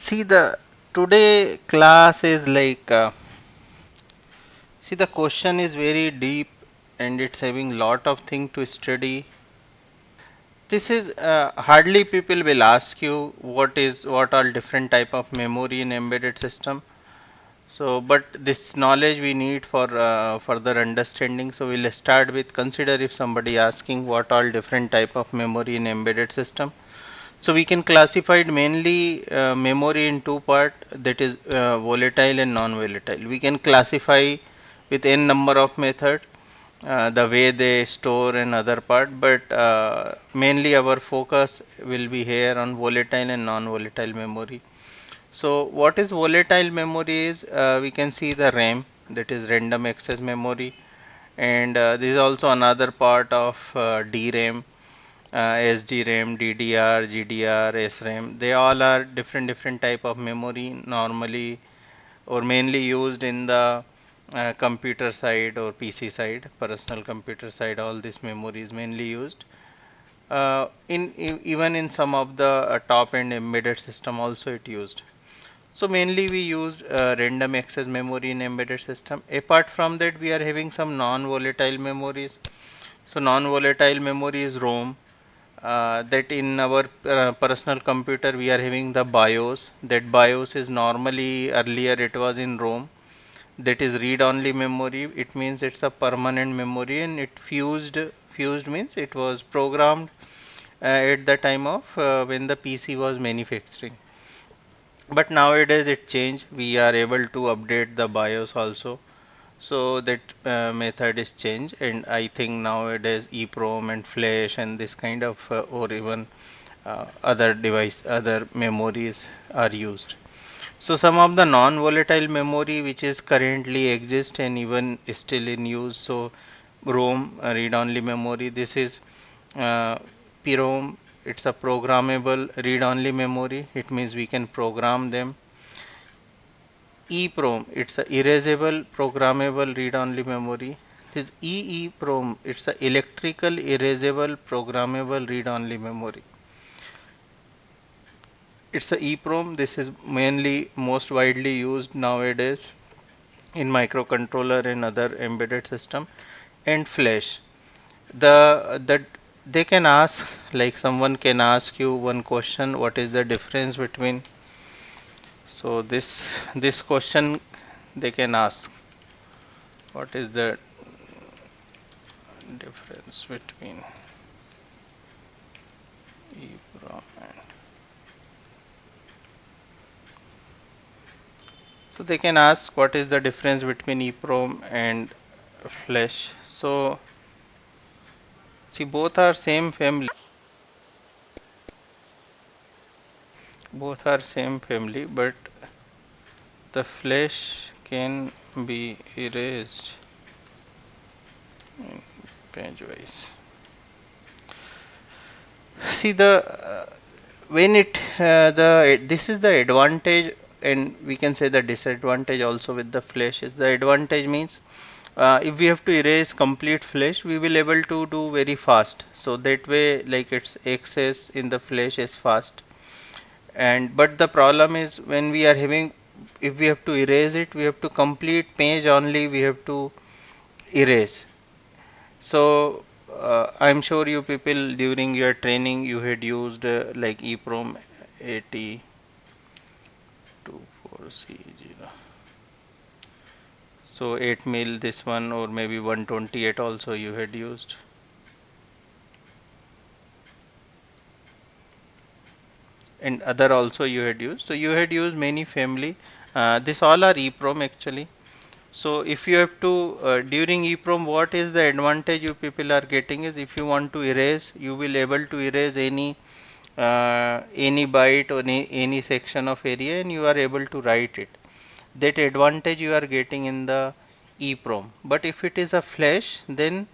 See, the today class is like see, the question is very deep and it's having lot of thing to study. This is hardly people will ask you what are different type of memory in embedded system. So, but this knowledge we need for further understanding. So, we'll start with consider if somebody asking what all different type of memory in embedded system. So, we can classify it mainly memory in two part, that is volatile and non-volatile. We can classify with n number of method the way they store and other part, but mainly our focus will be here on volatile and non-volatile memory. So what is volatile memory is we can see the RAM, that is random access memory, and this is also another part of DRAM, SDRAM, DDR, GDR, SRAM. They all are different type of memory normally or mainly used in the computer side or PC side, personal computer side. All this memory is mainly used. Even in some of the top end embedded system also it used. So mainly we use random access memory in embedded system. Apart from that, we are having some non-volatile memories. So non-volatile memory is ROM. That in our personal computer we are having the BIOS. That BIOS is normally earlier it was in ROM. That is read-only memory. It means it's a permanent memory and it fused means it was programmed at the time of when the PC was manufacturing. But nowadays it changed. We are able to update the BIOS also. So that method is changed, and I think nowadays EEPROM and flash and this kind of or even other memories are used. So some of the non-volatile memory which is currently exist and even still in use. So ROM, read-only memory. This is uh, PROM. It's a programmable read-only memory. It means we can program them. EEPROM, it's a erasable programmable read-only memory. This EEPROM, it's a electrical erasable programmable read-only memory. It's a EEPROM. This is mainly most widely used nowadays in microcontroller and other embedded system. And flash. The they can ask, like someone can ask you one question, what is the difference between, so this question they can ask, what is the difference between EEPROM and, so they can ask what is the difference between EEPROM and flash. So see, both are same family, but the flash can be erased in page wise. See the when it the this is the advantage, and we can say the disadvantage also with the flash is the advantage means if we have to erase complete flash we will able to do very fast, so that way like its access in the flash is fast. And but the problem is when we are having, if we have to erase it, we have to complete page only we have to erase. So I'm sure you people during your training you had used like EEPROM 8024C0. So 8 mil this one, or maybe 128 also you had used. And other also you had used. So you had used many family. This all are EEPROM actually. So if you have to during EEPROM, what is the advantage you people are getting is if you want to erase, you will able to erase any byte or any section of area and you are able to write it. That advantage you are getting in the EEPROM. But if it is a flash, then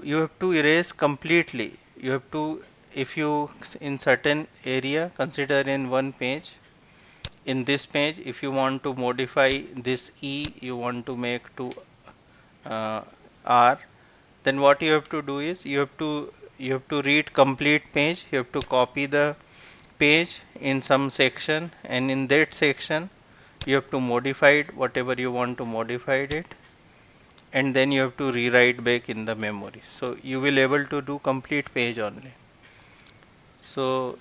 you have to erase completely. You have to, if you in certain area consider in one page, in this page if you want to modify this E, you want to make to uh, R, then what you have to do is you have to read complete page, you have to copy the page in some section, and in that section you have to modify it whatever you want to modify it, and then you have to rewrite back in the memory. So you will able to do complete page only. So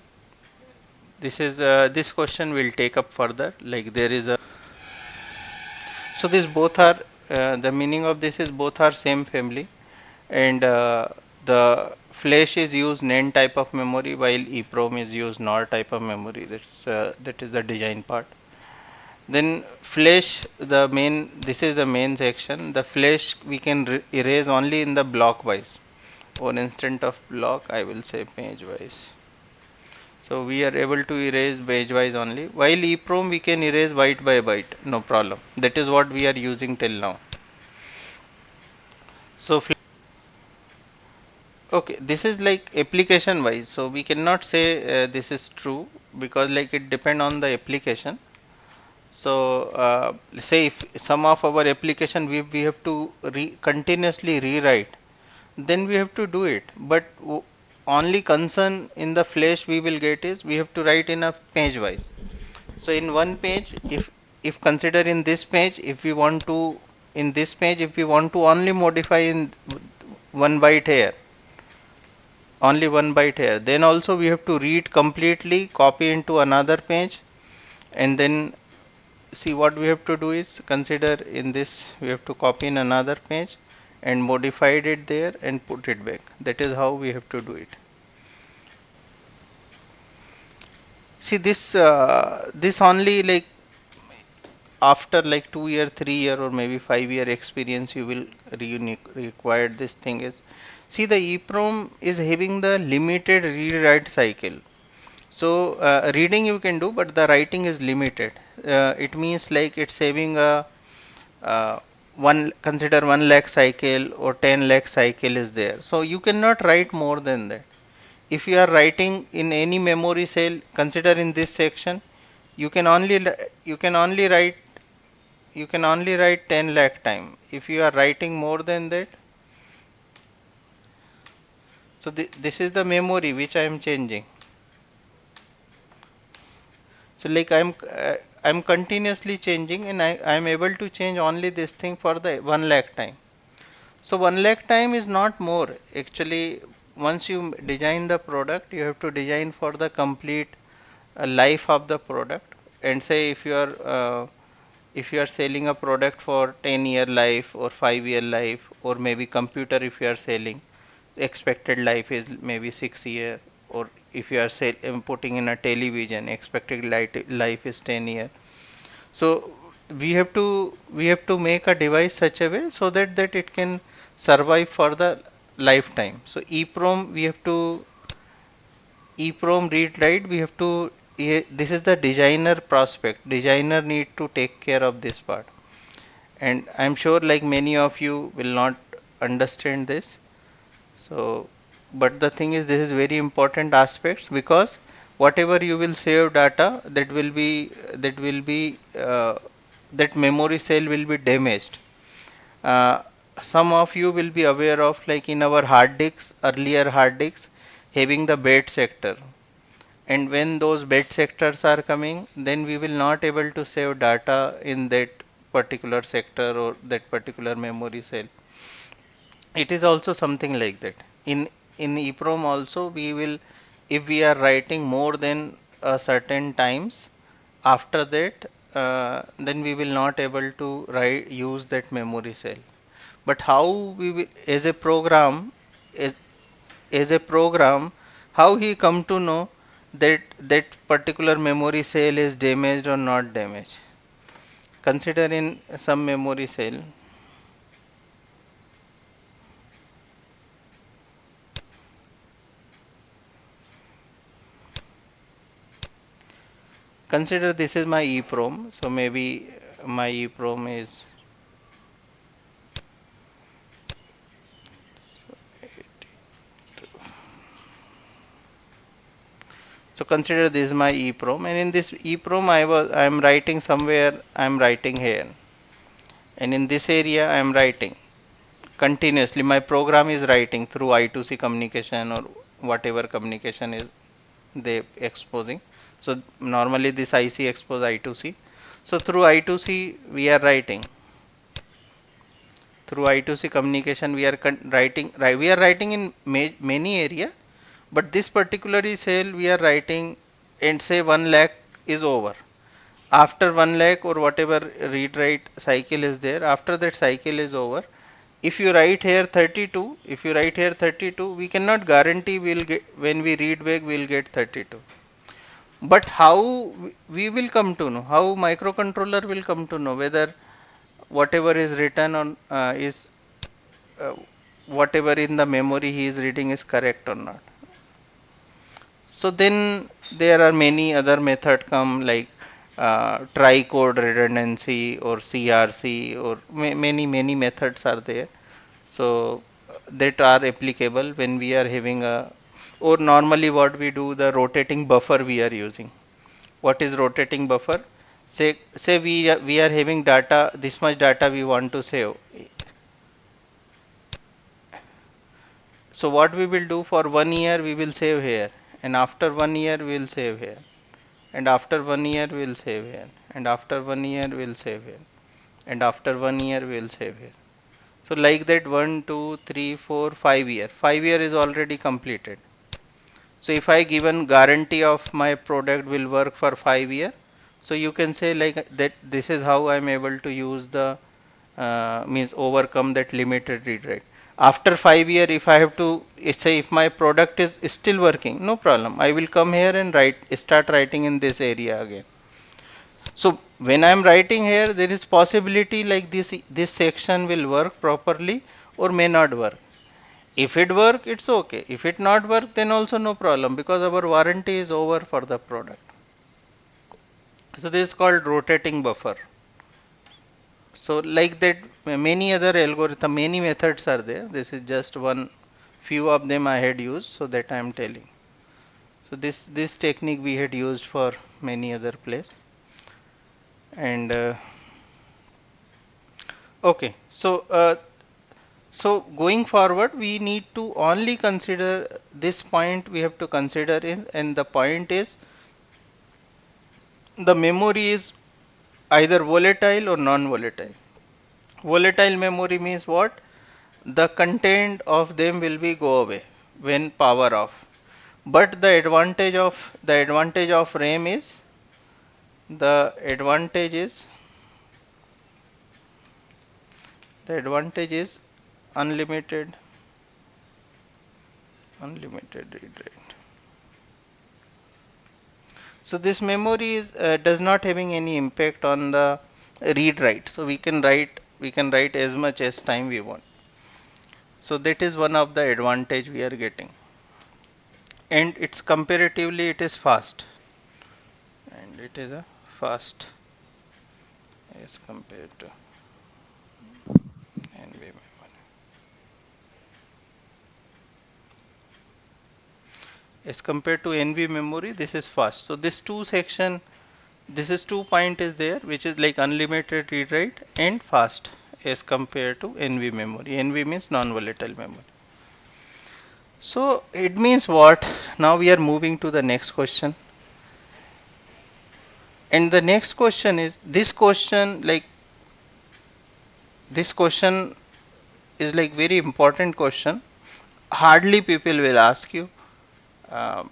this is this question will take up further, like there is a, so this both are the meaning of this is both are same family, and the flash is used NAND type of memory while EEPROM is used NOR type of memory. That is the design part. Then flash, the main, this is the main section. The flash we can erase only in the block wise, or instead of block I will say page wise. So we are able to erase page wise only, while EEPROM we can erase byte by byte, no problem. That is what we are using till now. So okay, this is like application wise, so we cannot say this is true, because like it depend on the application. So say if some of our application we have to continuously rewrite, then we have to do it. But only concern in the flash we will get is we have to write in a page wise. So in one page, if consider in this page, if we want to, in this page if we want to only modify in one byte here, only one byte here, then also we have to read completely, copy into another page, and then see what we have to do is consider in this we have to copy in another page and modified it there and put it back. That is how we have to do it. See this this only like after like 2 year, 3 year, or maybe 5 year experience you will require this thing is, see the EEPROM is having the limited read-write cycle. So reading you can do, but the writing is limited. It means like it's having a one, consider 1 lakh cycle or 10 lakh cycle is there. So you cannot write more than that. If you are writing in any memory cell, consider in this section, you can only you can only write you can only write 10 lakh time. If you are writing more than that, so this is the memory which I am changing. So like I'm continuously changing, and I'm able to change only this thing for the 1 lakh time. So 1 lakh time is not more. Actually, once you design the product, you have to design for the complete life of the product. And say if you are selling a product for 10-year life or 5-year life, or maybe computer if you are selling, expected life is maybe 6 year, or if you are putting in a television, expected life is 10 year. So we have to make a device such a way so that it can survive for the lifetime. So EEPROM we have to, EEPROM read write we have to, this is the designer prospect. Designer need to take care of this part, and I'm sure like many of you will not understand this. So but the thing is, this is very important aspects, because whatever you will save data, that memory cell will be damaged. uh, some of you will be aware of, like in our hard disks, earlier hard disks having the bad sector, and when those bad sectors are coming, then we will not able to save data in that particular sector or that particular memory cell. It is also something like that. In EEPROM also we will, if we are writing more than a certain times, after that then we will not able to write use that memory cell. But how we will, as, as a program, how he come to know that that particular memory cell is damaged or not damaged? Consider in some memory cell, consider this is my EEPROM. So maybe my EEPROM is, so consider this is my EEPROM, and in this EEPROM I am writing somewhere, I am writing here, and in this area I am writing continuously. My program is writing through I2C communication or whatever communication is they exposing. So normally this IC expose I2C. So through I2C we are writing. Through I2C communication we are writing, we are writing in many area, but this particular cell we are writing, and say 1 lakh is over. After 1 lakh or whatever read write cycle is there, after that cycle is over, if you write here 32, if you write here 32, we cannot guarantee we'll get, when we read back we'll get 32. But how we will come to know, how microcontroller will come to know whether whatever is written on is uh, whatever in the memory he is reading is correct or not. So then there are many other method come, like try code redundancy or CRC, or many methods are there. So that are applicable when we are having a, or normally what we do, the rotating buffer we are using. What is rotating buffer? Say we are having data, this much data we want to save. So what we will do, for 1 year we will save here, and after 1 year we will save here, and after 1 year we will save here, and after 1 year we will save here, and after 1 year we will save here. So like that, 1, 2, 3, 4, 5 year. 5 year is already completed. So if I given guarantee of my product will work for 5 year, so you can say like that this is how I am able to use the means overcome that limited read write. After 5 year, if I have to say if my product is still working, no problem. I will come here and start writing in this area again. So when I am writing here, there is possibility like this section will work properly or may not work. If it work, it's okay. If it not work, then also no problem, because our warranty is over for the product. So this is called rotating buffer. So like that, many other algorithm, many methods are there. This is just one few of them I had used, so that I am telling. So this technique we had used for many other place. And okay, so going forward, we need to only consider this point. We have to consider is, and the point is, the memory is either volatile or non-volatile. Volatile memory means what? The content of them will be go away when power off. But the advantage of RAM is, the advantage is the advantage is unlimited read rate. So this memory is does not having any impact on the read write. So we can write as much as time we want. So that is one of the advantage we are getting, and it's comparatively it is fast, and it is a fast as compared to NV memory. As compared to NV memory, this is fast. So this two section, this is 2 point is there, which is like unlimited read write and fast as compared to NV memory. NV means non-volatile memory. So it means what? Now we are moving to the next question. And the next question is, this question is like very important question. Hardly people will ask you. Um,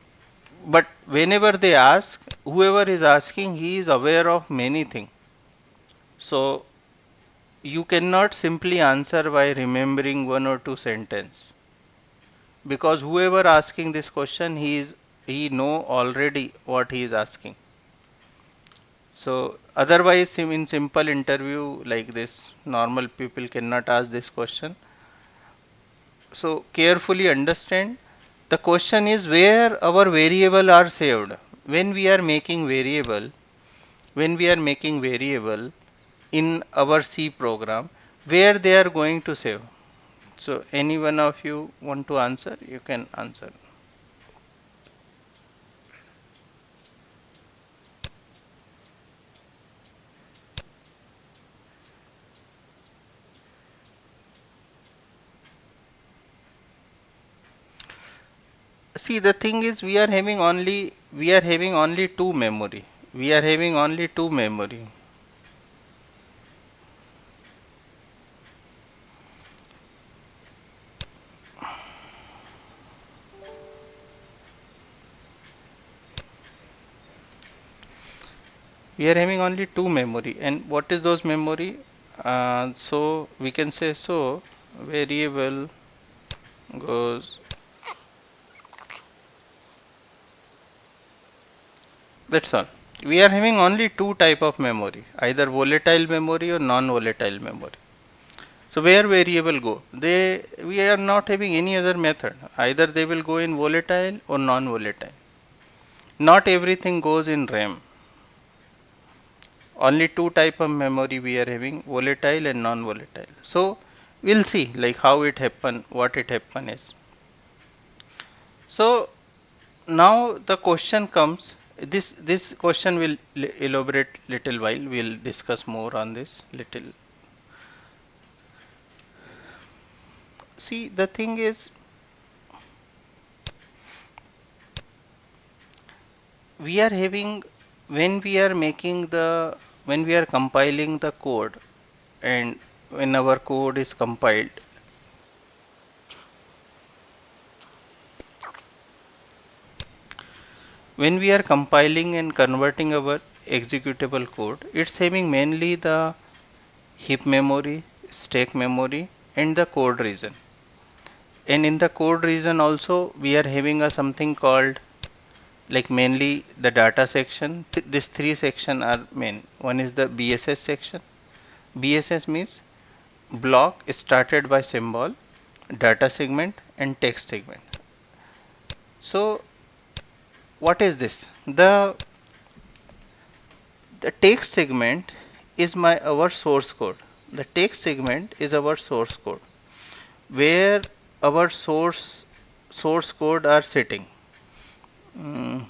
but whenever they ask, whoever is asking, he is aware of many things. So you cannot simply answer by remembering one or two sentence, because whoever asking this question, he know already what he is asking. So otherwise, in simple interview like this, normal people cannot ask this question. So carefully understand. The question is where our variable are saved. When we are making variable, when we are making variable in our C program, where they are going to save. So any one of you want to answer, you can answer. See, the thing is, we are having only two memory. We are having only two memory. We are having only two memory. And what is those memory? So we can say, so variable goes, that's all. We are having only two type of memory, either volatile memory or non-volatile memory. So where variable go? We are not having any other method. Either they will go in volatile or non-volatile. Not everything goes in RAM. Only two type of memory we are having, volatile and non-volatile. So we'll see like how it happen, what it happen is. So now the question comes. This question will elaborate little while. We'll discuss more on this little. See, the thing is, we are having, when we are making the, when we are compiling the code, and when our code is compiled, when we are compiling and converting our executable code, it's having mainly the heap memory, stack memory, and the code region. And in the code region also we are having a something called, like mainly the data section. These three section are main. One is the BSS section. BSS means block started by symbol, data segment, and text segment. So what is this? The text segment is our source code. The text segment is our source code, where our source code are sitting. Mm, 1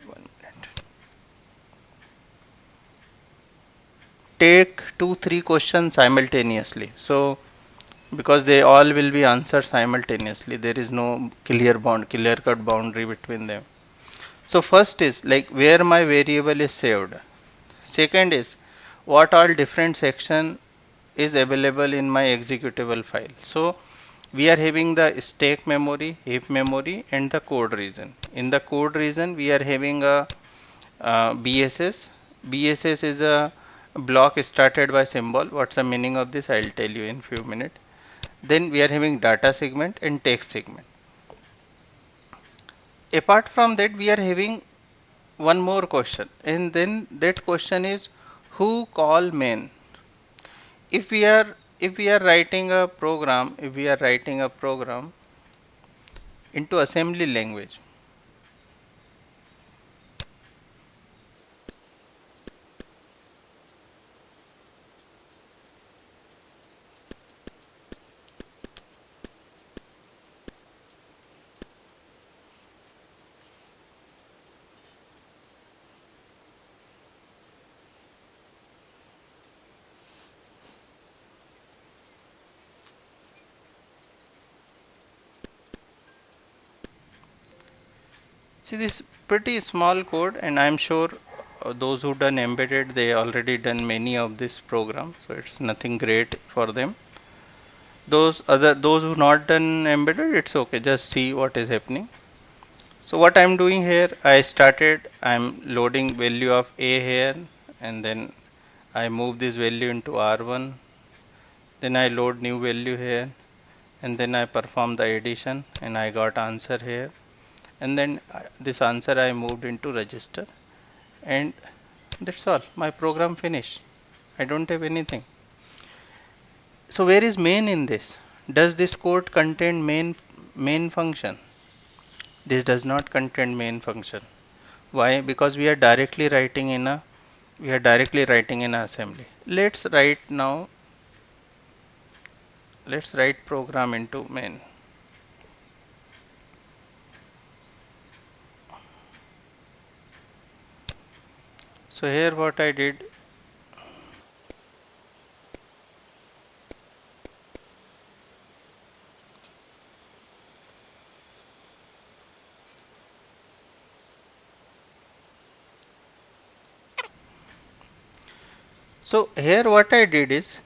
minute. Take 2 3 questions simultaneously. So because they all will be answered simultaneously, there is no clear cut boundary between them. So first is like where my variable is saved. Second is what all different section is available in my executable file. So we are having the stack memory, heap memory, and the code region. In the code region we are having a BSS. BSS is a block started by symbol. What's the meaning of this? I'll tell you in few minutes. Then we are having data segment and text segment. Apart from that, we are having one more question, and then that question is who call main. If we are writing a program, if we are writing a program into assembly language, see this pretty small code, and I'm sure those who done embedded, they already done many of this program, so it's nothing great for them. Those who not done embedded, it's okay. Just see what is happening. So what I'm doing here, I'm loading value of a here, and then I move this value into R1, then I load new value here, and then I perform the addition, and I got answer here, and then this answer I moved into register, and that's all. My program finished. I don't have anything. So where is main in this? Does this code contain main function? This does not contain main function. Why? Because we are directly writing in assembly. Let's write program into main. So here what I did, So here what I did is,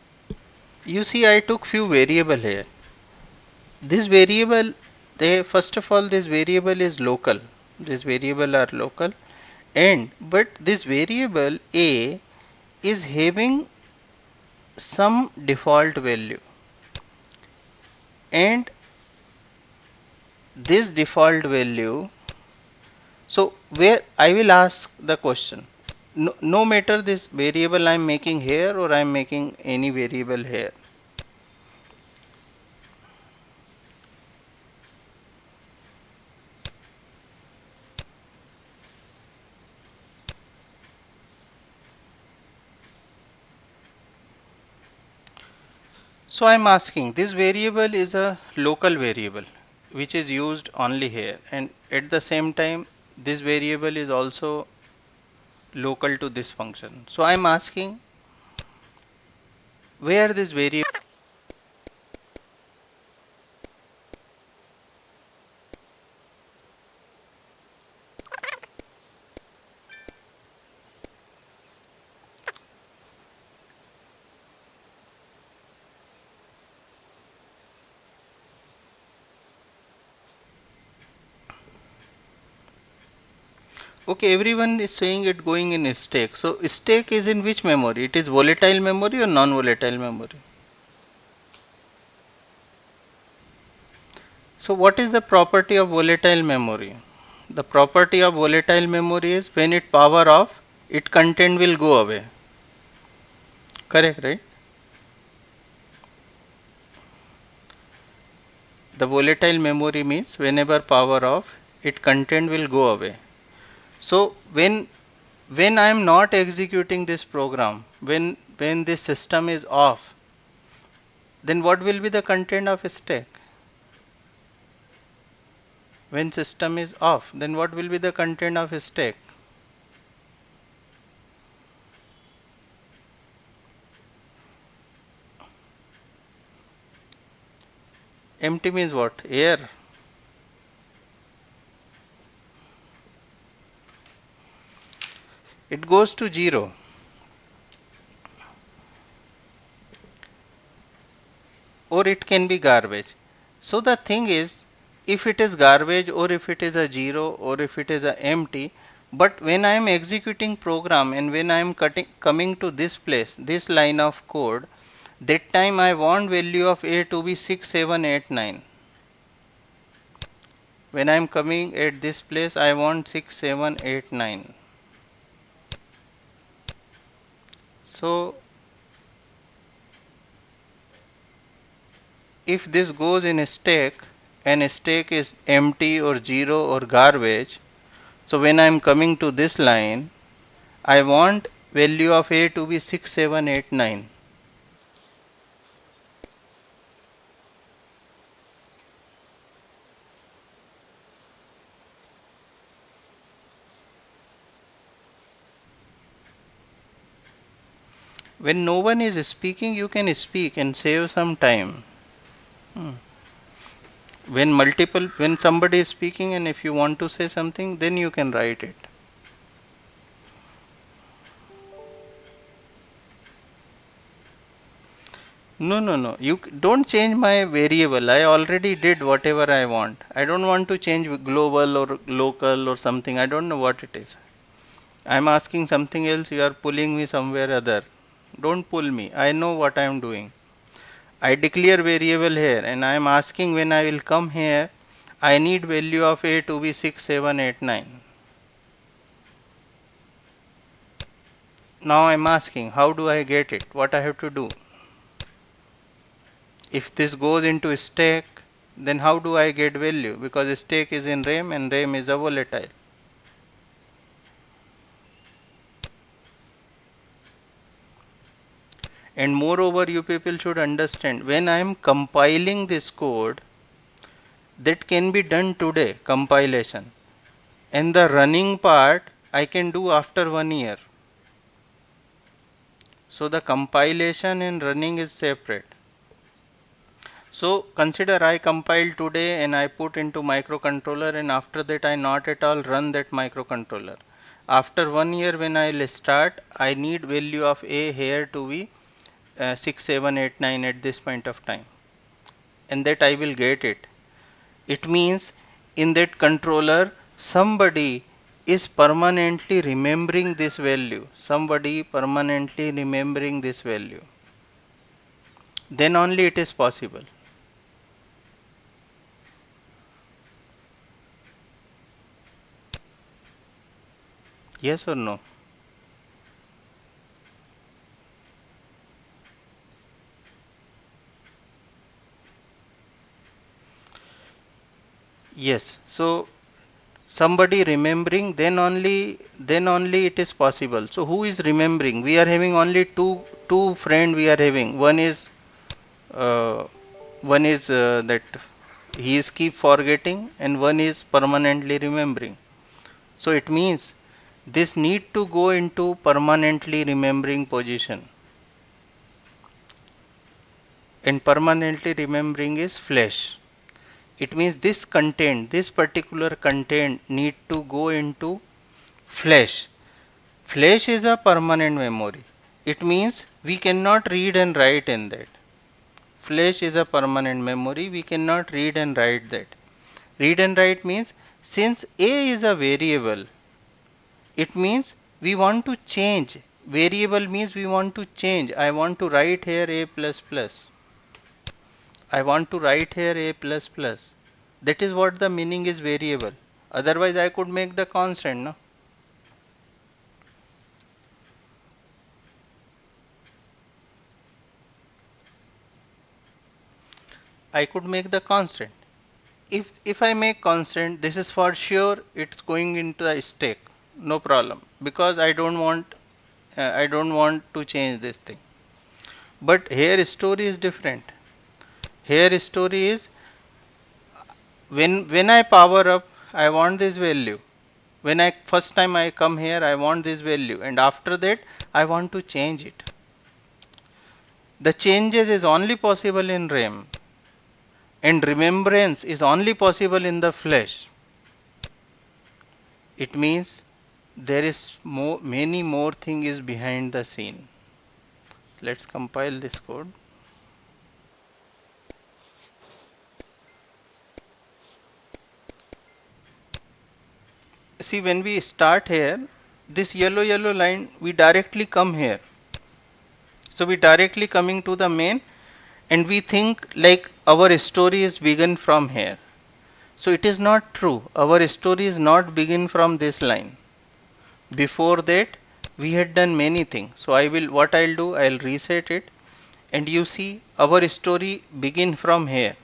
you see I took few variable here. This variable, they first of all this variable is local. This variable are local, and but this variable a is having some default value, and this default value, so where I will ask the question, no matter this variable I am making here or I am making any variable here. So I am asking, this variable is a local variable which is used only here, and at the same time this variable is also local to this function. So I am asking where this variable. Okay, everyone is saying it going in stack. So stack is in which memory? It is volatile memory or non-volatile memory? So what is the property of volatile memory? The property of volatile memory is when it power off, its content will go away. Correct, right? The volatile memory means whenever power off, its content will go away. So when I am not executing this program, when this system is off, then what will be the content of stack? When system is off, then what will be the content of stack? Empty means what? Air. It goes to 0. Or it can be garbage. So the thing is, if it is garbage or if it is a 0 or if it is a empty, but when I am executing program and when I am coming to this place, this line of code, that time I want value of a to be 6, 7, 8, 9. When I am coming at this place, I want 6, 7, 8, 9. So if this goes in a stack and stack is empty or 0 or garbage, so when I am coming to this line, I want value of a to be 6, 7, 8, 9. When no one is speaking, you can speak and save some time. Hmm. When somebody is speaking and if you want to say something, then you can write it. No, no, no. You don't change my variable. I already did whatever I want. I don't want to change global or local or something. I don't know what it is. I'm asking something else. You are pulling me somewhere other. Don't pull me. I know what I am doing. I declare variable here and I am asking when I will come here, I need value of a to be 6, 7, 8, 9. Now I am asking how do I get it? What I have to do? If this goes into stack, then how do I get value? Because stack is in RAM and RAM is a volatile. And moreover, you people should understand, when I am compiling this code, that can be done today, compilation. And the running part I can do after 1 year. So the compilation and running is separate. So consider I compile today and I put into microcontroller and after that I not at all run that microcontroller. After 1 year when I'll start, I need value of A here to be 6, 7, 8, 9 at this point of time, and that I will get it. It means in that controller somebody is permanently remembering this value. Somebody permanently remembering this value. Then only it is possible. Yes or no? Yes. So somebody remembering, then only it is possible. So who is remembering? We are having only two friend we are having. Uh, one is that he is keep forgetting, and one is permanently remembering. So it means this need to go into permanently remembering position, and permanently remembering is flash. It means this particular content need to go into flash. Flash is a permanent memory. It means we cannot read and write in that. Flash is a permanent memory. We cannot read and write that. Read and write means since A is a variable, it means we want to change. Variable means we want to change. I want to write here A plus plus. I want to write here A plus plus. That is what the meaning is variable. Otherwise I could make the constant, no? I could make the constant. If I make constant, this is for sure it's going into the stack, no problem, because I don't want to change this thing. But here story is different. Here story is when I power up, I want this value. When I first time I come here, I want this value, and after that I want to change it. The changes is only possible in RAM, and remembrance is only possible in the flash. It means there is many more thing is behind the scene. Let's compile this code. See, when we start here, this yellow line, we directly come here. So we directly coming to the main, and we think like our story is begin from here. So it is not true. Our story is not begin from this line. Before that, we had done many things. So what I'll do, I'll reset it, and you see our story begin from here.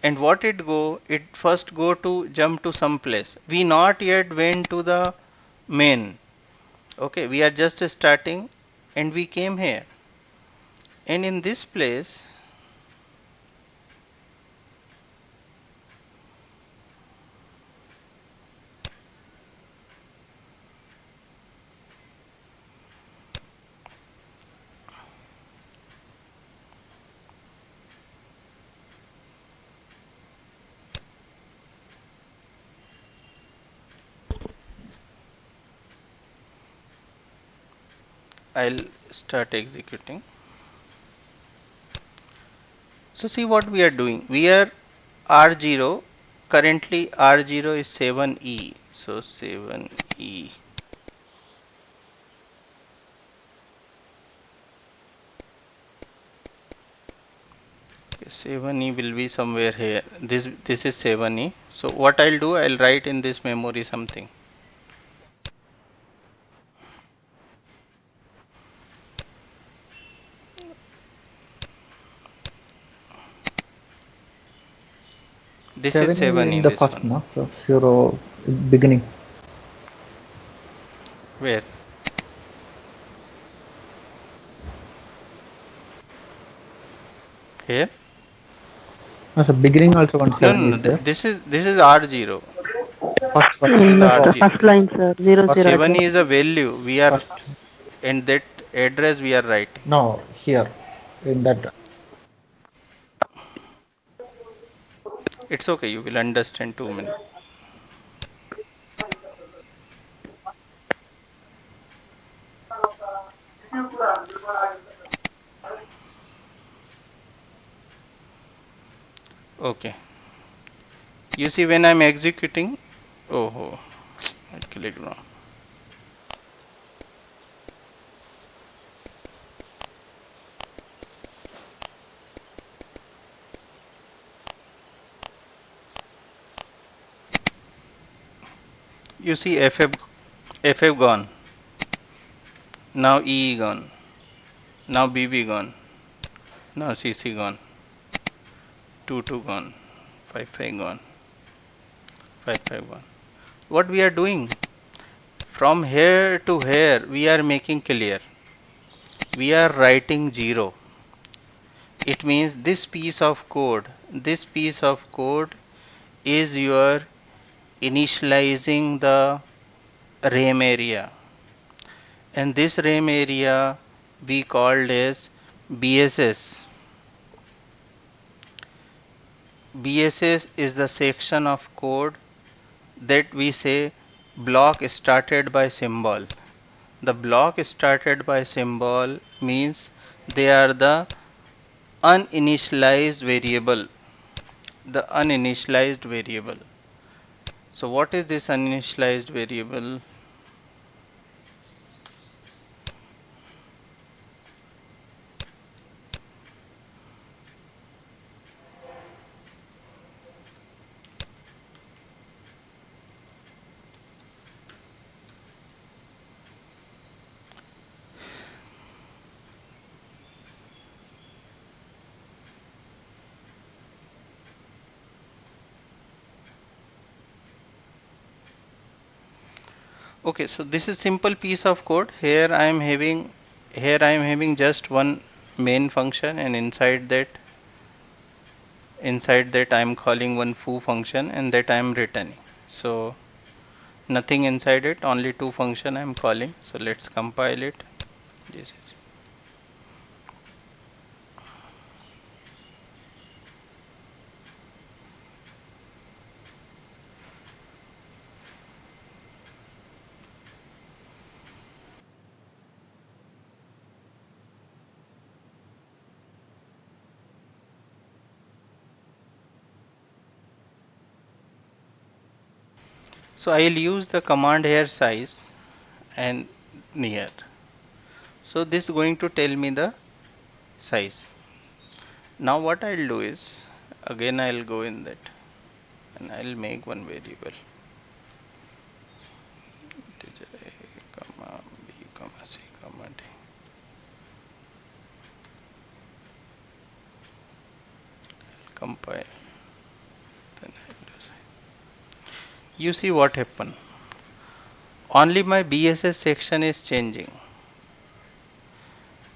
And what it first go to jump to some place. We not yet went to the main. Okay, we are just starting, and we came here. And in this place, I'll start executing. So see what we are doing. We are R0. Currently R0 is 7E. So 7E. 7E will be somewhere here. This is 7E. So what I'll do, I'll write in this memory something. This is 7 7E, in the this first, one. no? So zero beginning. Where? Here? No, so beginning also one No, 7 no, no. is there. This is R0. First, This is In the oh, R0. first line, sir, zero first, zero at 7 the is a value. We are first. in that address we are writing. No, here in that. It's okay. You will understand 2 minutes. You see when I'm executing, oh, I clicked wrong. You see FF gone, now EE gone, now BB gone, now CC gone, 2 gone, 5 gone, 5 gone. What we are doing? From here to here, we are making clear. We are writing 0. It means this piece of code is your initializing the RAM area. And this RAM area we called as BSS. BSS is the section of code that we say block started by symbol. The block started by symbol means they are the uninitialized variable. The uninitialized variable. So what is this uninitialized variable? Okay, so this is simple piece of code. Here I am having just one main function, and inside that I am calling one foo function, and that I am returning. So nothing inside it, only two function I am calling. So let's compile it. This is so I'll use the command here size and near. So this is going to tell me the size. Now what I'll do is again I'll go in that and I'll make one variable integer a comma b comma c comma d. I'll compile. Then I'll do you see what happened? Only my BSS section is changing.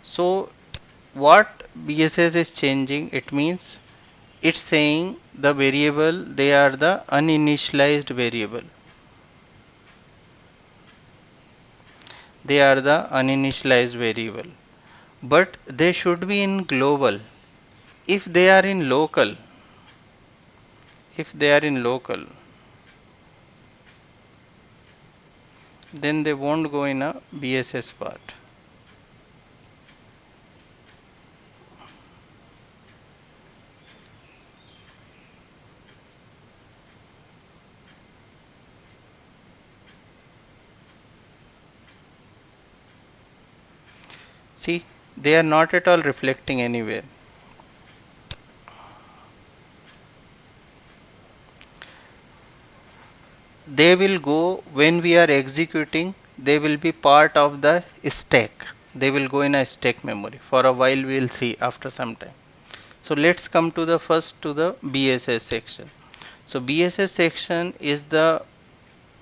So what BSS is changing? It means it's saying the variable they are the uninitialized variable. They are the uninitialized variable, but they should be in global. If they are in local, if they are in local, then they won't go in a BSS part. See, they are not at all reflecting anywhere. They will go when we are executing, they will be part of the stack. They will go in a stack memory. For a while we will see after some time. So let's come to the first to the BSS section. So BSS section is the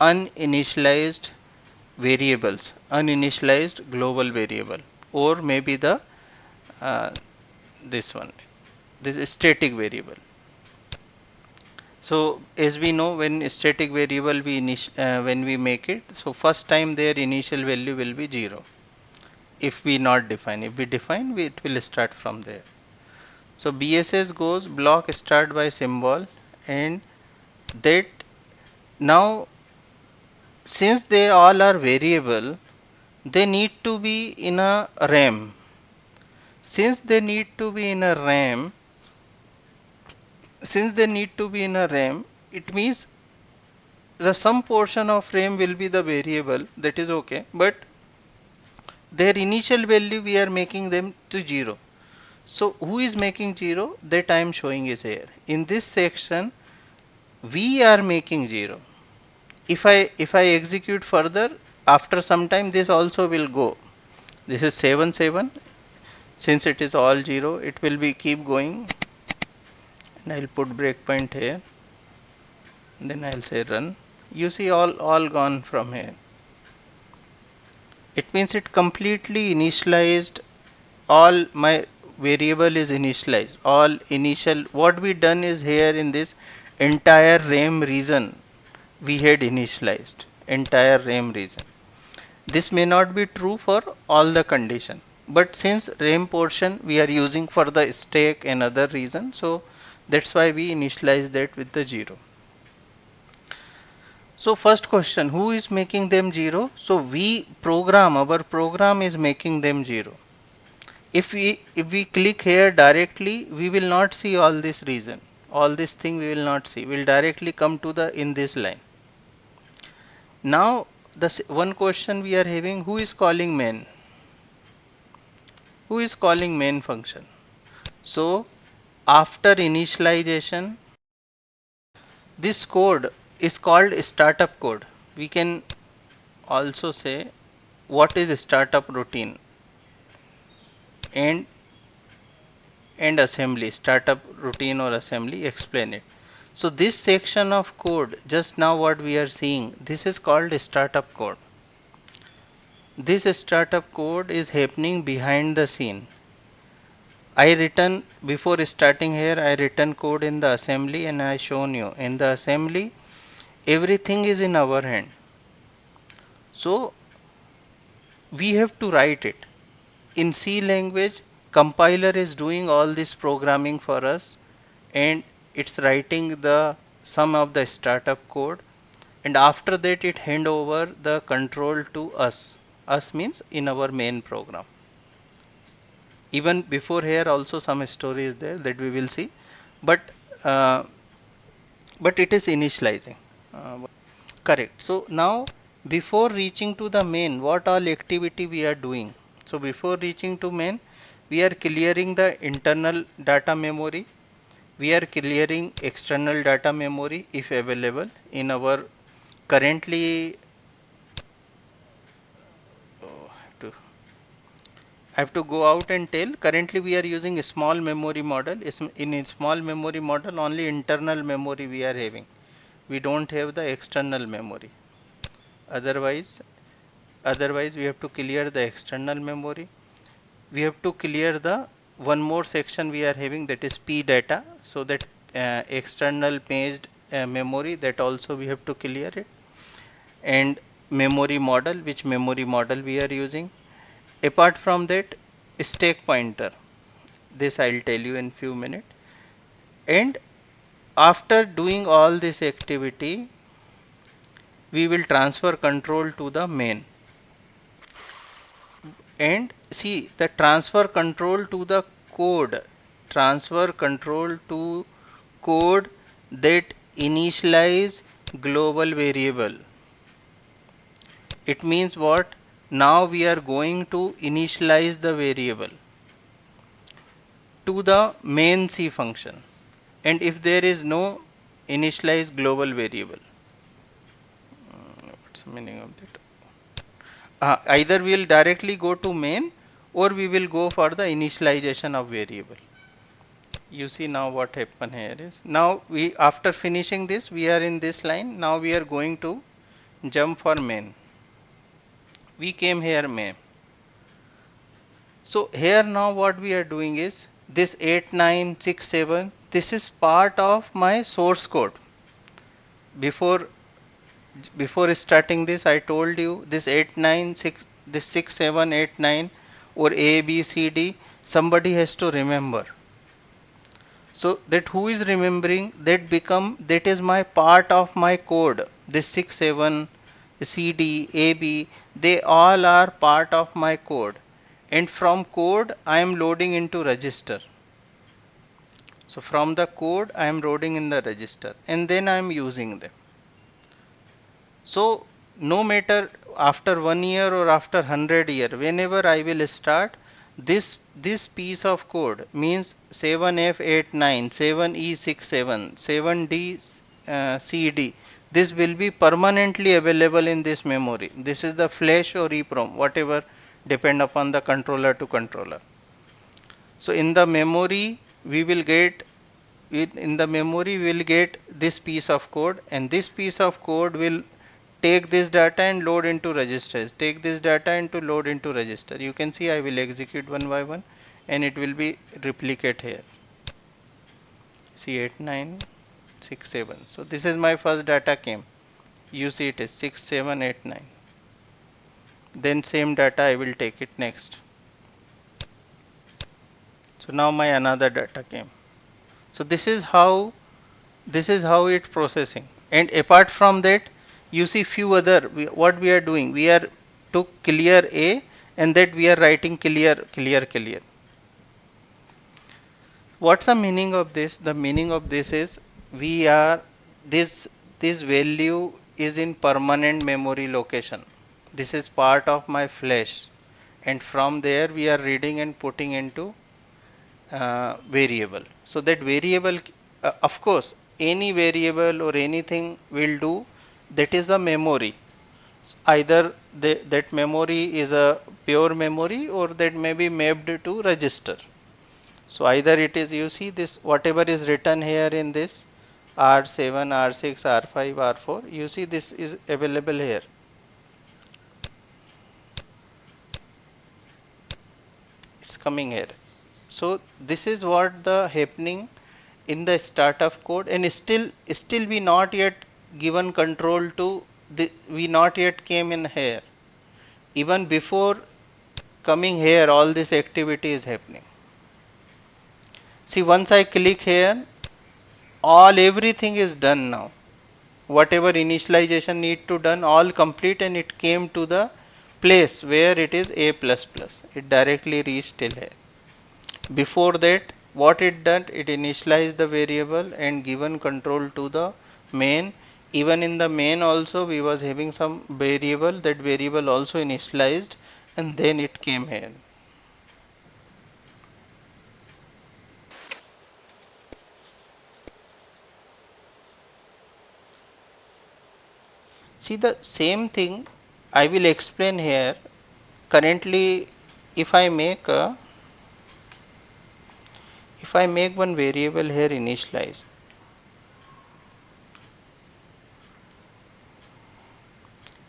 uninitialized variables, uninitialized global variable, or maybe the uh, this one, this is static variable. So as we know, when static variable when we make it, so first time their initial value will be 0. If we not define, if we define, it will start from there. So BSS goes block start by symbol, and that now since they all are variable, they need to be in a RAM. Since they need to be in a RAM, since they need to be in a RAM, it means the some portion of RAM will be the variable, that is okay, but their initial value we are making them to 0. So who is making 0? That I am showing is here. In this section we are making 0. If I execute further, after some time this also will go. This is 7 7. Since it is all 0, it will be keep going, and I'll put breakpoint here. Then I'll say run. You see all gone from here. It means it completely initialized. All my variable is initialized. All initial what we done is here in this entire RAM region we had initialized entire RAM region. This may not be true for all the condition, but since RAM portion we are using for the stack and other reason, so that's why we initialize that with the 0. So first question, who is making them 0? So our program is making them 0. If we click here directly, we will not see all this reason. All this thing we will not see. We'll directly come to the in this line. Now the one question we are having, who is calling main? Who is calling main function? So after initialization, this code is called startup code. We can also say what is startup routine and assembly, startup routine or assembly, explain it. So this section of code, just now what we are seeing, this is called startup code. This startup code is happening behind the scene. I written before starting here, I written code in the assembly and I shown you in the assembly everything is in our hand. So we have to write it in C language. Compiler is doing all this programming for us and it's writing the some of the startup code, and after that it hand over the control to us. Us means in our main program. Even before here also some story is there that we will see, but uh, it is initializing. Correct. So now before reaching to the main, what all activity we are doing? So before reaching to main, we are clearing the internal data memory. We are clearing external data memory if available in our currently. Oh, I have to go out and tell. Currently we are using a small memory model. In a small memory model only internal memory we are having. We don't have the external memory. Otherwise we have to clear the external memory. We have to clear the one more section we are having, that is p data, so that external paged memory, that also we have to clear it, and memory model, which memory model we are using. Apart from that, stack pointer, this I'll tell you in few minutes. And after doing all this activity, we will transfer control to the main. And see, the transfer control to the code, transfer control to code that initialize global variable. It means what? Now we are going to initialize the variable to the main C function, and if there is no initialize global variable, what's the meaning of that? Either we will directly go to main or we will go for the initialization of variable. You see now what happened here is, now we, after finishing this, we are in this line. Now we are going to jump for main. We came here main. So here now what we are doing is this 8967, this is part of my source code. Before starting this, I told you this 896, this 6789 or A B C D, somebody has to remember. So that who is remembering, that is my part of my code. This 67 C D A B, they all are part of my code, and from code I am loading into register. So from the code I am loading in the register and then I am using them. So no matter after 1 year or after 100 year, whenever I will start this piece of code means 7F89, 7E67, 7D CD, this will be permanently available in this memory. This is the flash or EEPROM, whatever depend upon the controller to controller. So in the memory we will get in the memory we will get this piece of code, and this piece of code will take this data and load into registers, take this data and to load into register. You can see I will execute one by one and it will be replicate here. See 8967. So this is my first data came. You see it is 6789. Then same data I will take it next. So now my another data came. So this is how it processing. And apart from that, you see few other what we are doing. We are to clear A and that we are writing clear. What's the meaning of this? The meaning of this is we are this this value is in permanent memory location. This is part of my flash, and from there we are reading and putting into variable. So that variable, of course, any variable or anything will do. That is the memory. Either that memory is a pure memory or that may be mapped to register. So either it is, you see this whatever is written here in this R7, R6, R5, R4, you see this is available here. It's coming here. So this is what the happening in the start of code, and still we not yet given control to we not yet came in here. Even before coming here all this activity is happening. See, once I click here, all everything is done now. Whatever initialization need to done, all complete, and it came to the place where it is A++. It directly reached till here. Before that, what it done, it initialized the variable and given control to the main. Even in the main also we was having some variable, that variable also initialized, and then it came here. See, the same thing I will explain here. Currently if I make one variable here initialize,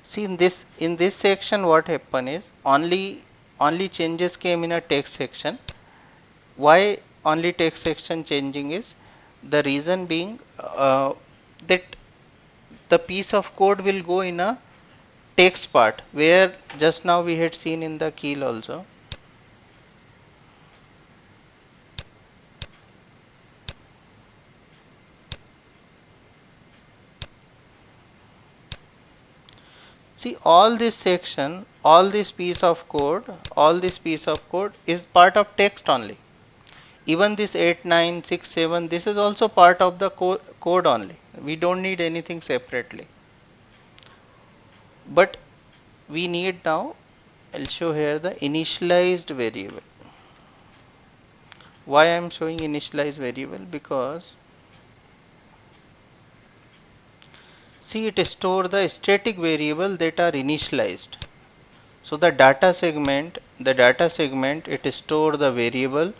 see in this section what happened is only changes came in a text section. Why only text section changing is the reason being that the piece of code will go in a text part where just now we had seen in the keel also. See, all this section, all this piece of code, all this piece of code is part of text only. Even this 8967, this is also part of the code only. We don't need anything separately. But we need now, I'll show here the initialized variable. Why I am showing initialized variable? Because see, it store the static variable that are initialized. So the data segment, it store the variable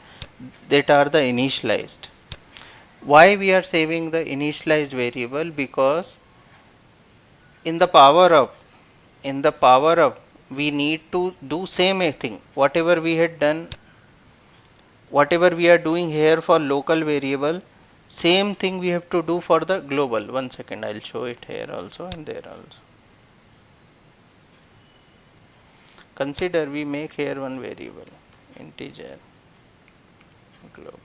that are the initialized. Why we are saving the initialized variable? Because in the power up we need to do same thing. Whatever we had done, whatever we are doing here for local variable, same thing we have to do for the global. One second, I'll show it here also and there also. Consider we make here one variable integer global,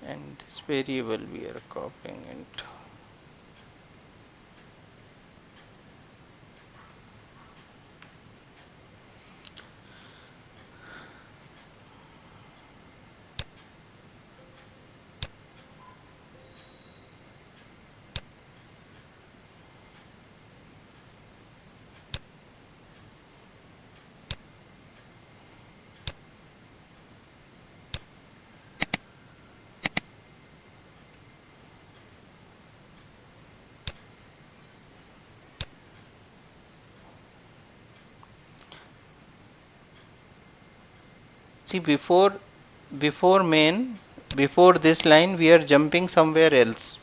and this variable we are copying into See, before main, before this line, we are jumping somewhere else.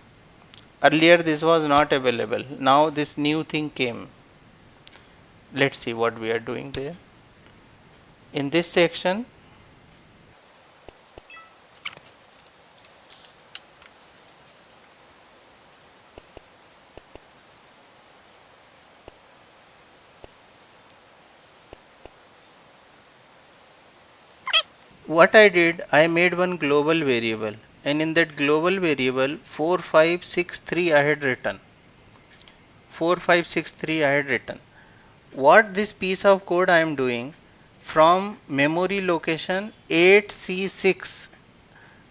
Earlier this was not available. Now this new thing came. Let's see what we are doing there. In this section, what I did, I made one global variable, and in that global variable 4563 I had written. 4563 I had written. What this piece of code I am doing, from memory location 8C6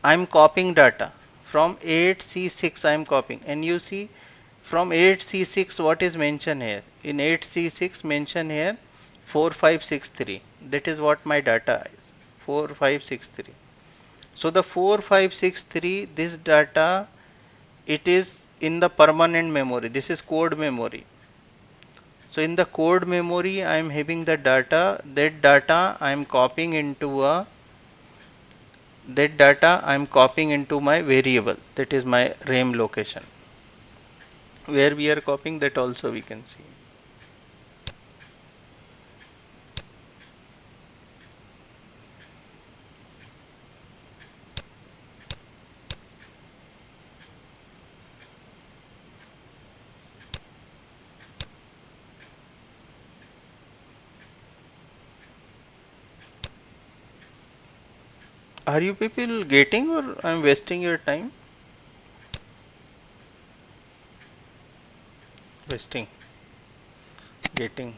I am copying data. From 8C6 I am copying, and you see from 8C6 what is mentioned here. In 8C6 mention here 4563. That is what my data is. 4563. So the 4563, this data, it is in the permanent memory. This is code memory. So in the code memory I am having the data. That data I am copying into my variable, that is my RAM location. Where we are copying, that also we can see. Are you people getting, or I am wasting your time? Wasting, getting.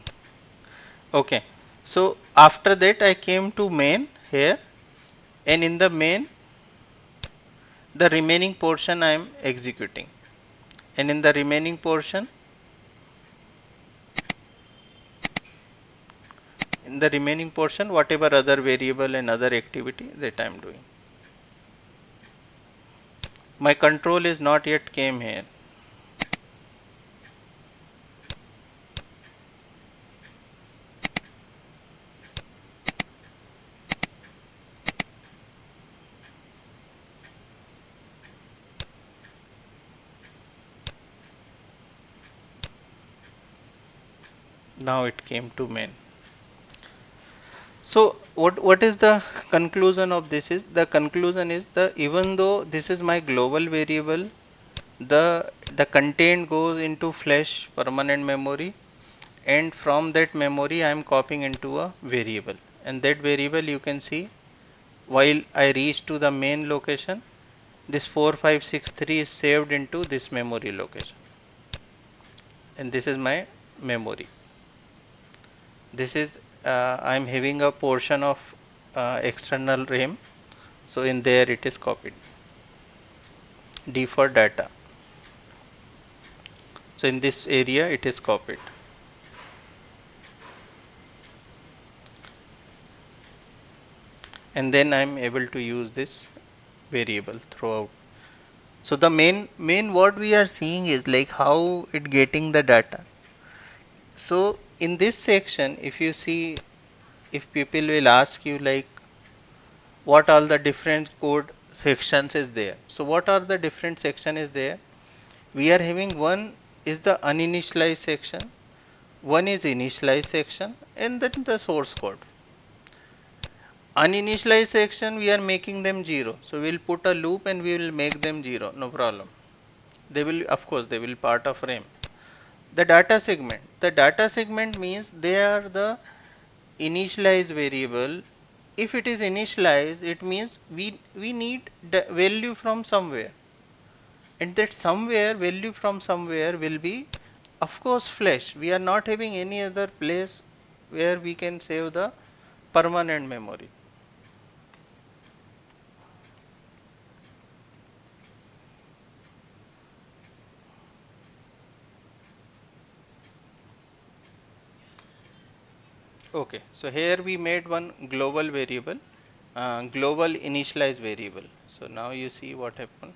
Okay. So after that I came to main here, and in the main the remaining portion I am executing, and in the remaining portion, whatever other variable and other activity that I am doing. My control is not yet came here. Now it came to main. So what is the conclusion of this? Is the conclusion is, the even though this is my global variable, the content goes into flash permanent memory, and from that memory I am copying into a variable, and that variable you can see, while I reach to the main location, this 4563 is saved into this memory location, and this is my memory. This is I am having a portion of external RAM, so in there it is copied. D for data, so in this area it is copied, and then I am able to use this variable throughout. So the main what we are seeing is like how it getting the data. So in this section, if you see, if people will ask you like what all the different code sections is there. So what are the different section is there? We are having, one is the uninitialized section, one is initialized section, and then the source code. Uninitialized section, we are making them 0. So we will put a loop and we will make them 0, no problem. They will, of course, they will part of RAM. The data segment. The data segment means they are the initialized variable. If it is initialized, it means we need the value from somewhere, and that somewhere value from somewhere will be, of course, flash. We are not having any other place where we can save the permanent memory. Okay, so here we made one global variable, global initialize variable. So now you see what happened.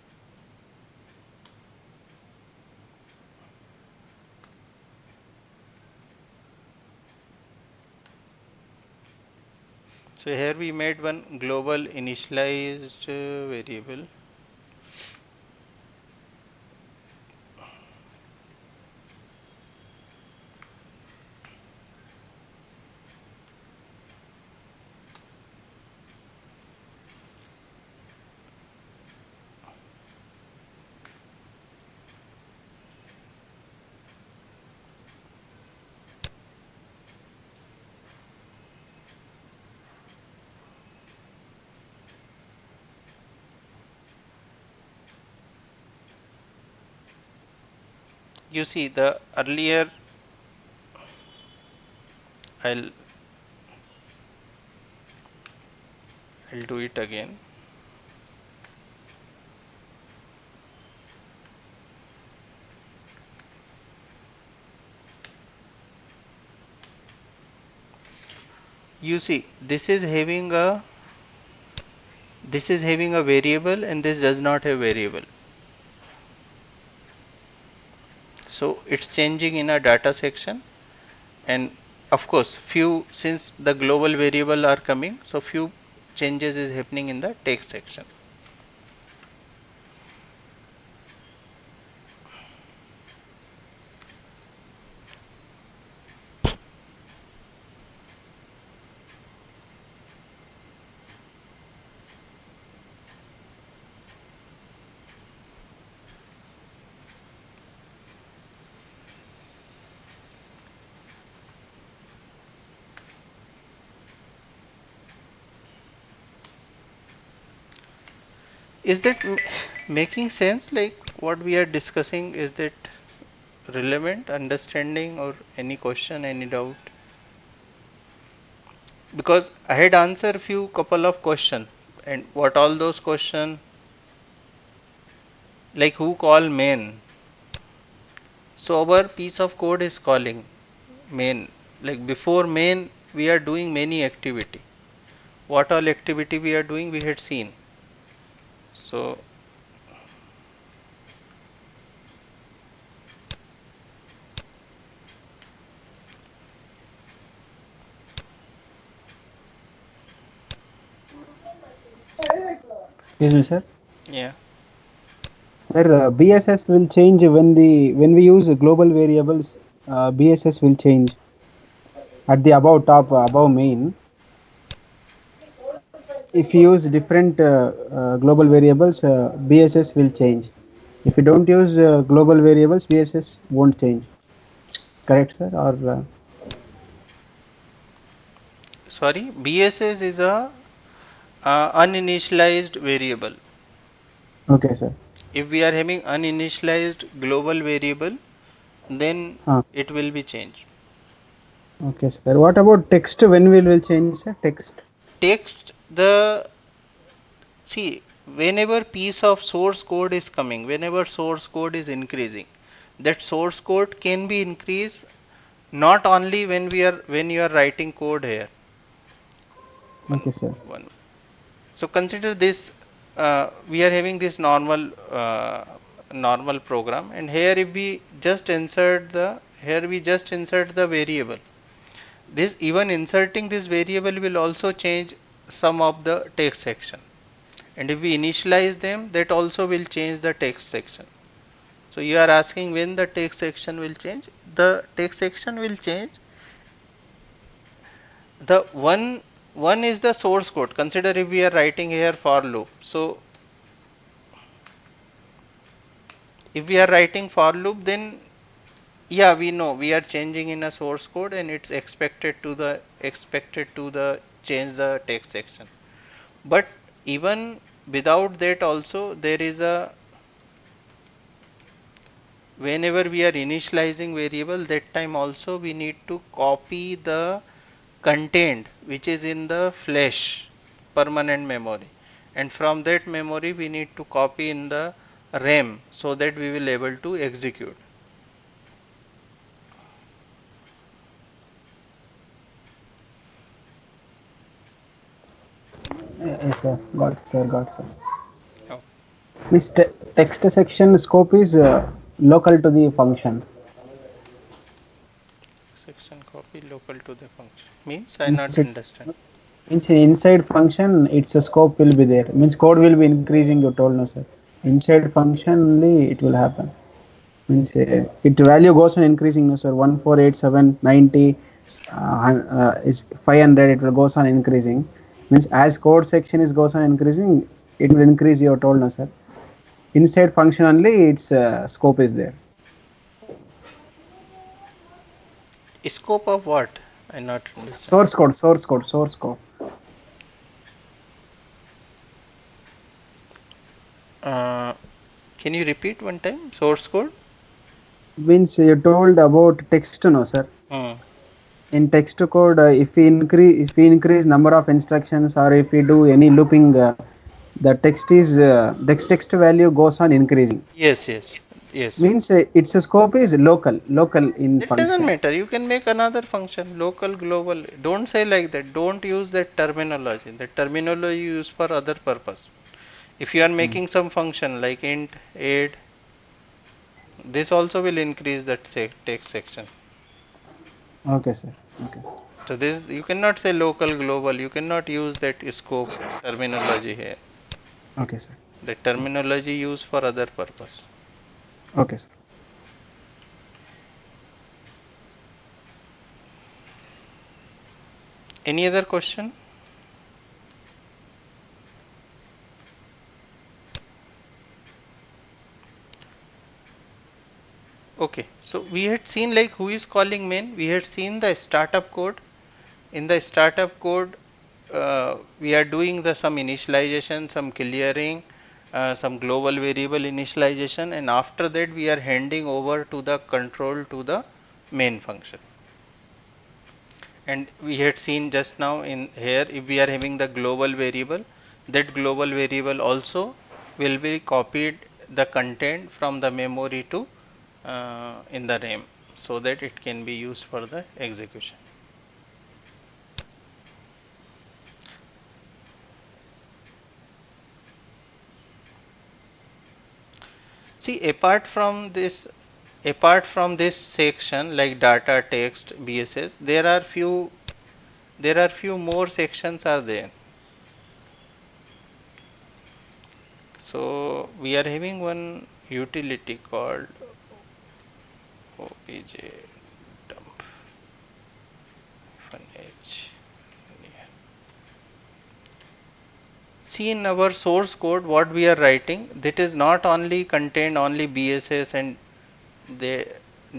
So here we made one global initialized variable. You see the earlier, I'll I'll do it again. You see this is having a variable and this does not have variable. So it's changing in a data section, and of course few, since the global variable are coming, so few changes is happening in the text section. Is that making sense? Like what we are discussing, is that relevant, understanding, or any question, any doubt? Because I had answered few couple of question, and what all those question, like who call main. So our piece of code is calling main. Like before main, we are doing many activity. What all activity we are doing, we had seen. So Excuse me, sir. yeah, Sir, BSS will change when we use global variables. BSS will change at the above top above main. If you use different global variables, BSS will change. If you don't use global variables, BSS won't change. Correct, sir? Or sorry, BSS is a uninitialized variable. okay, sir. If we are having uninitialized global variable, then Ah, it will be changed. okay, sir. What about text? When will change, sir? Text. Text, the see, whenever piece of source code is coming, whenever source code is increasing, that source code can be increased not only when you are writing code here. One, Okay, sir. one. So consider this. We are having this normal program, and here if we just insert the here we just insert the variable. This, even inserting this variable will also change some of the text section, and if we initialize them, that also will change the text section. So you are asking when the text section will change. The text section will change. The one is the source code. Consider if we are writing here for loop. So if we are writing for loop, then yeah, we know we are changing in a source code, and it's expected to the change the text section. But even without that also, there is a, whenever we are initializing variable, that time also we need to copy the content which is in the flash permanent memory, and from that memory we need to copy in the RAM, so that we will able to execute. Yes, sir. Got it, sir. Got it, sir. Oh, This text section scope is local to the function. section copy local to the function means I Means not it's understand. Means inside function, its a scope will be there. Means code will be increasing. You told no, sir. Inside function only it will happen. Means it value goes on increasing, no, sir. 1487 90 is 500. It will goes on increasing. Means as code section is goes on increasing, it will increase. You told no, sir. Inside function only its scope is there. Scope of what? I not understand. Source code, source code, source code. Uh, can you repeat one time? Source code? Means you told about text, no, sir. Hmm. In text code, if we increase number of instructions, or if we do any looping, the text value goes on increasing. Yes, yes, yes. Means its scope is local in It doesn't function. matter. You can make another function, local, global. Don't say like that. Don't use that terminology. The terminology you use for other purpose. If you are making some function like int, add, this also will increase that text section. Okay, sir. Okay. So this you cannot say local, global. You cannot use that scope terminology here. Okay, sir. The terminology used for other purpose. Okay, sir. Any other question? Okay, so we had seen like who is calling main. We had seen the startup code. In the startup code, we are doing the some initialization, some clearing, some global variable initialization, and after that we are handing over to the control to the main function. And we had seen just now in here, if we are having the global variable, that global variable also will be copied the content from the memory to in the RAM, so that it can be used for the execution. See, apart from this section like data, text, BSS, there are few more sections are there. So we are having one utility called obj dump h. See, in our source code what we are writing, that is not only contain only BSS and the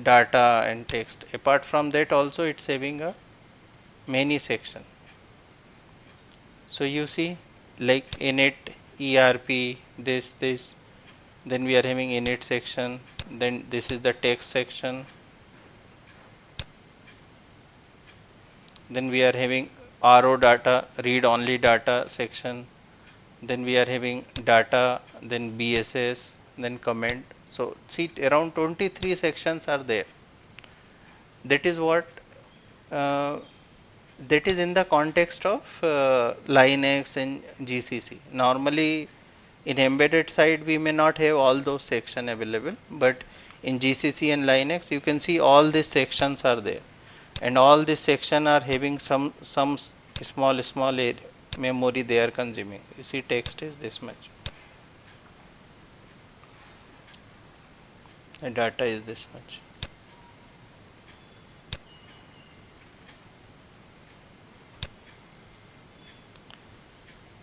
data and text. Apart from that also it's having a many section. So you see like init, ERP, this, then we are having init section, then this is the text section, then we are having RO data, read only data section, then we are having data, then BSS, then comment. So see around 23 sections are there. That is what uh, that is in the context of Linux and GCC. Normally in embedded side we may not have all those sections available, but in GCC and Linux you can see all these sections are there, and all these sections are having some small memory they are consuming. You see text is this much, and data is this much.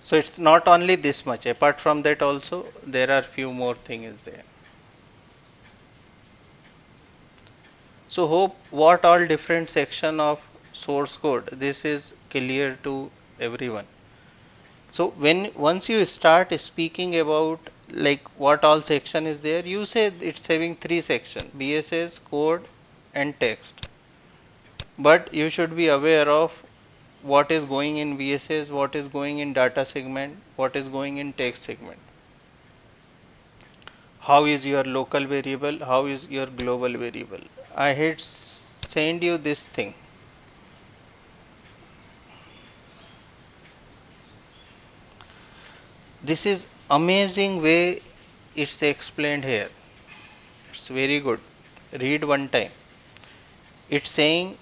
So it's not only this much, apart from that also there are few more things there. So hope what all different section of source code, this is clear to everyone. So when once you start speaking about like what all section is there, you say it's having three section, BSS, code and text. But you should be aware of what is going in BSS, what is going in data segment, what is going in text segment. How is your local variable, how is your global variable. I had sent you this thing. This is amazing way it's explained here. It's very good. Read one time. It's saying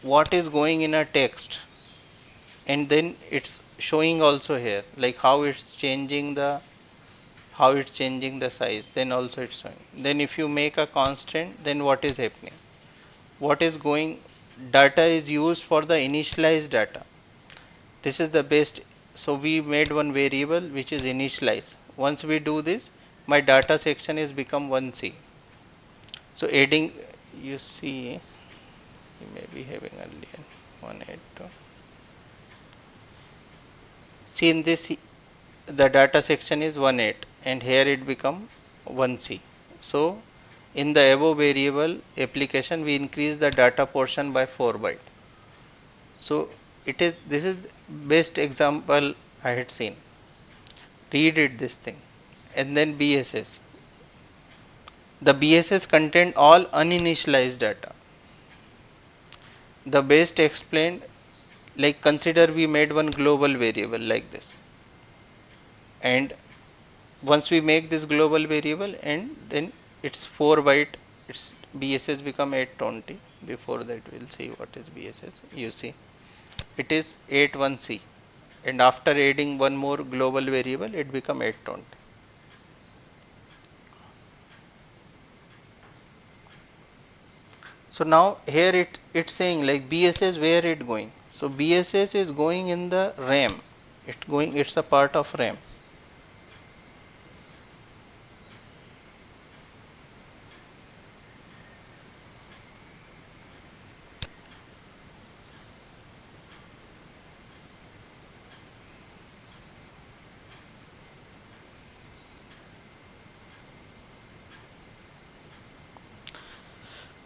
what is going in a text. and then it's showing also here like how it's changing the size, then also it's showing. Then if you make a constant, then what is happening? What is going? Data is used for the initialized data. This is the best. So we made one variable which is initialize. Once we do this, my data section is become 1C. So adding, you see, you may be having earlier 182. See in this, the data section is 18 and here it become 1C. So in the above variable application we increase the data portion by 4 byte. So this is best example I had seen. Read it this thing and then BSS. The BSS contain all uninitialized data. The best explained, like consider we made one global variable like this, and once we make this global variable and then it's 4 byte, its BSS become 820. Before that we'll see what is BSS. You see it is 81C, and after adding one more global variable it become 820. So now here it's saying like BSS where it going. So BSS is going in the RAM. It's a part of RAM.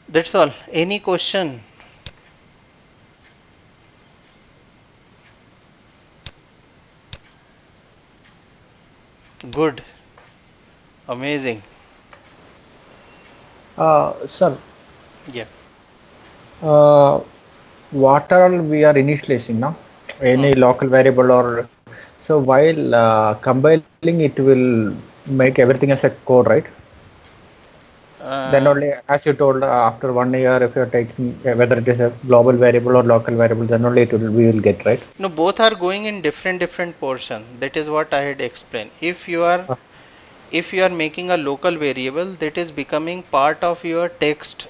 That's all. Any question? Good. Amazing. Sir, Yeah. uh, what are all we are initializing now? Any local variable or so while compiling it will make everything as a code, right? Then only, as you told, after 1 year, if you're taking whether it is a global variable or local variable, then only we will get, right? No, both are going in different portion. That is what I had explained. If you are making a local variable, that is becoming part of your text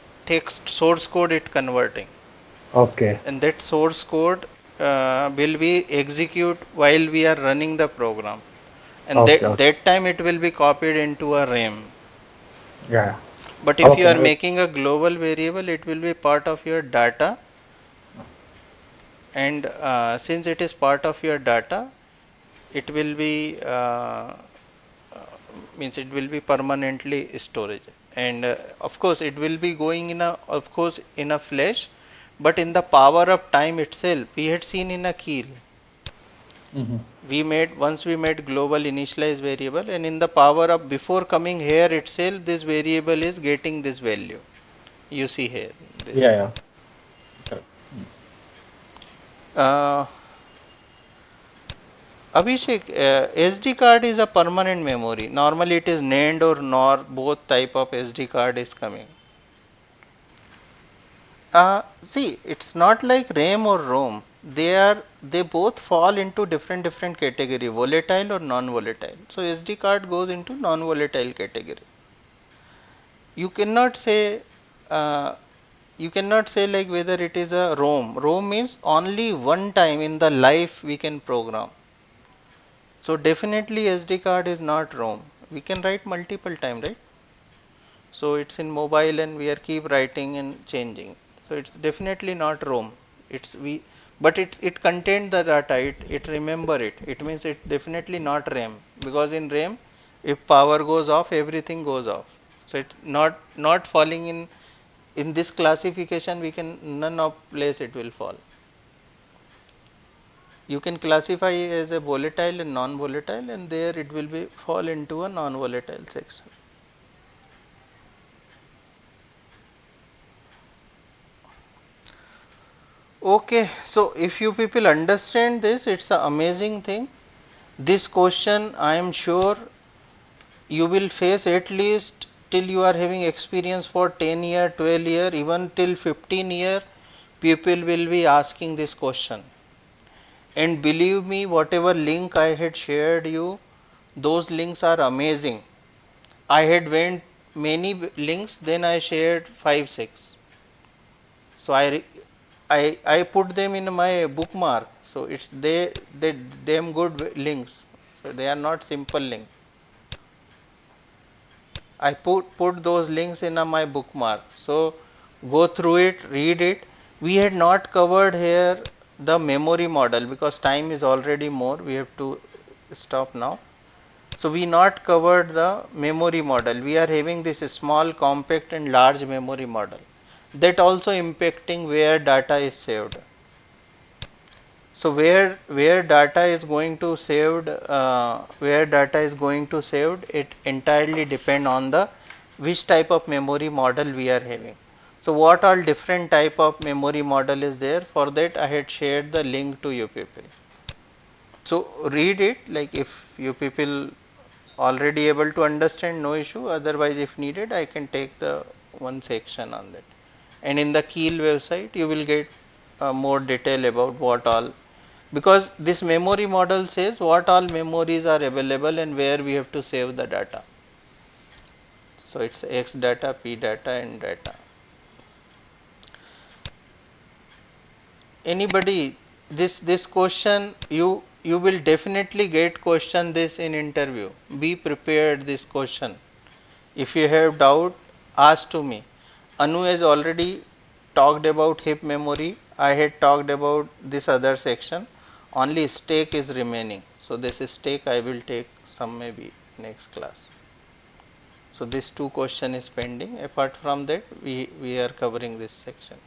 source code it converting. Okay. And that source code will be execute while we are running the program, and Okay. that time it will be copied into a RAM. Yeah. But if you Okay. are making a global variable, it will be part of your data, and since it is part of your data, it will be means it will be permanently storage, and of course it will be going in a flash, but in the power up time itself we had seen in a key. Mm-hmm. Once we made global initialize variable, and in the power up before coming here itself this variable is getting this value. You see here this. Yeah, yeah. Correct. Abhishek, SD card is a permanent memory. Normally it is NAND or NOR, both type of SD card is coming. See, it's not like RAM or ROM. They both fall into different category, volatile or non-volatile. So SD card goes into non-volatile category. You cannot say uh, like whether it is a ROM. ROM means only one time in the life we can program. So definitely SD card is not ROM. We can write multiple time, right? So it's in mobile and we are keep writing and changing. So it's definitely not ROM. But it contained the data. It remember it. It means it definitely not RAM, because in RAM, if power goes off, everything goes off. So it's not falling in this classification. We can none of place it will fall. You can classify as a volatile and non-volatile, and there it will be fall into a non-volatile section. Okay, so if you people understand this, it's an amazing thing. This question I am sure you will face at least till you are having experience for 10 year, 12 year, even till 15 year, people will be asking this question. And believe me, whatever link I had shared you, those links are amazing. I had went many links, then I shared 5 6. So I put them in my bookmark. So it's they damn good links. So they are not simple links. I put those links in my bookmark. So go through it, read it. We had not covered here the memory model because time is already more. We have to stop now. So we not covered the memory model. We are having this small, compact and large memory model. That also impacting where data is saved. So where data is going to saved, it entirely depend on the which type of memory model we are having. So what all different type of memory model is there? For that I had shared the link to you people. So read it, like if you people already able to understand, no issue. Otherwise, if needed, I can take the one section on that. And in the Keel website, you will get more detail about what all, because this memory model says what all memories are available and where we have to save the data. So it's X data, P data, and data. Anybody, this question you will definitely get question this in interview. Be prepared this question. If you have doubt, ask to me. Anu has already talked about heap memory. I had talked about this other section. Only stack is remaining. So this is stack I will take some maybe next class. So this two question is pending. Apart from that, we are covering this section.